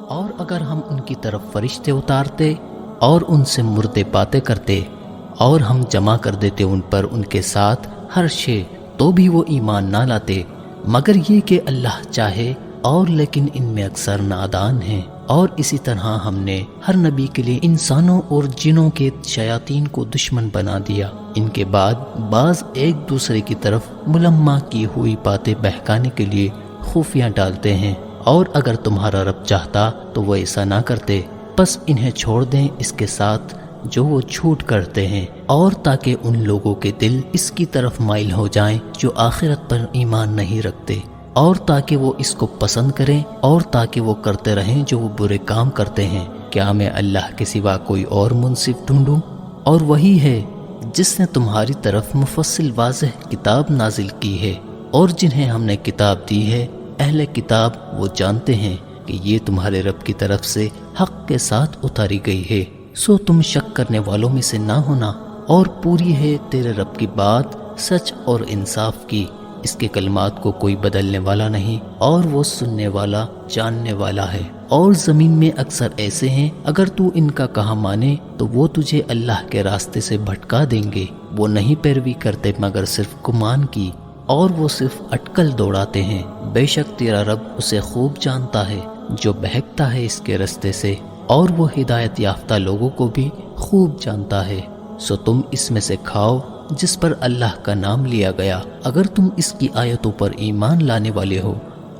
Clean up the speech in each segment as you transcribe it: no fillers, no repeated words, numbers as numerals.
اور اگر ہم ان کی طرف فرشتے اتارتے اور ان سے مردے باتیں کرتے اور ہم جمع کر دیتے ان پر ان کے ساتھ ہر شے، تو بھی وہ ایمان نہ لاتے مگر یہ کہ اللہ چاہے، اور لیکن ان میں اکثر نادان ہیں۔ اور اسی طرح ہم نے ہر نبی کے لیے انسانوں اور جنوں کے شیاطین کو دشمن بنا دیا، ان کے بعد بعض ایک دوسرے کی طرف ملمہ کی ہوئی باتیں بہکانے کے لیے خفیہ ڈالتے ہیں، اور اگر تمہارا رب چاہتا تو وہ ایسا نہ کرتے، بس انہیں چھوڑ دیں اس کے ساتھ جو وہ جھوٹ کرتے ہیں، اور تاکہ ان لوگوں کے دل اس کی طرف مائل ہو جائیں جو آخرت پر ایمان نہیں رکھتے، اور تاکہ وہ اس کو پسند کریں، اور تاکہ وہ کرتے رہیں جو وہ برے کام کرتے ہیں۔ کیا میں اللہ کے سوا کوئی اور منصف ڈھونڈوں؟ اور وہی ہے جس نے تمہاری طرف مفصل واضح کتاب نازل کی ہے، اور جنہیں ہم نے کتاب دی ہے، اہل کتاب وہ جانتے ہیں کہ یہ تمہارے رب کی طرف سے حق کے ساتھ اتاری گئی ہے، سو تم شک کرنے والوں میں سے نہ ہونا، اور پوری ہے تیرے رب کی بات سچ اور انصاف کی، اس کے کلمات کو کوئی بدلنے والا نہیں، اور وہ سننے والا جاننے والا ہے۔ اور زمین میں اکثر ایسے ہیں اگر تو ان کا کہا مانے تو وہ تجھے اللہ کے راستے سے بھٹکا دیں گے، وہ نہیں پیروی کرتے مگر صرف گمان کی، اور وہ صرف اٹکل دوڑاتے ہیں۔ بے شک تیرا رب اسے خوب جانتا ہے جو بہکتا ہے اس کے رستے سے، اور وہ ہدایت یافتہ لوگوں کو بھی خوب جانتا ہے۔ سو تم اس میں سے کھاؤ جس پر اللہ کا نام لیا گیا، اگر تم اس کی آیتوں پر ایمان لانے والے ہو،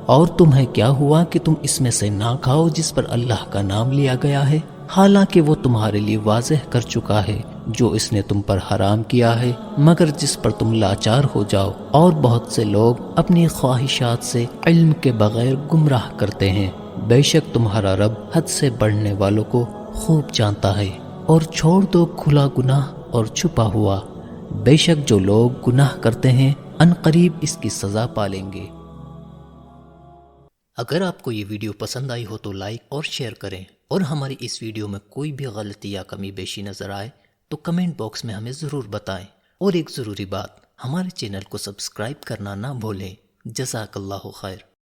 اور تمہیں کیا ہوا کہ تم اس میں سے نہ کھاؤ جس پر اللہ کا نام لیا گیا ہے، حالانکہ وہ تمہارے لیے واضح کر چکا ہے جو اس نے تم پر حرام کیا ہے، مگر جس پر تم لاچار ہو جاؤ۔ اور بہت سے لوگ اپنی خواہشات سے علم کے بغیر گمراہ کرتے ہیں، بے شک تمہارا رب حد سے بڑھنے والوں کو خوب جانتا ہے۔ اور چھوڑ دو کھلا گناہ اور چھپا ہوا، بے شک جو لوگ گناہ کرتے ہیں ان قریب اس کی سزا پالیں گے۔ اگر آپ کو یہ ویڈیو پسند آئی ہو تو لائک اور شیئر کریں، اور ہماری اس ویڈیو میں کوئی بھی غلطی یا کمی بیشی نظر آئے تو کمنٹ باکس میں ہمیں ضرور بتائیں۔ اور ایک ضروری بات، ہمارے چینل کو سبسکرائب کرنا نہ بھولیں۔ جزاک اللہ خیر۔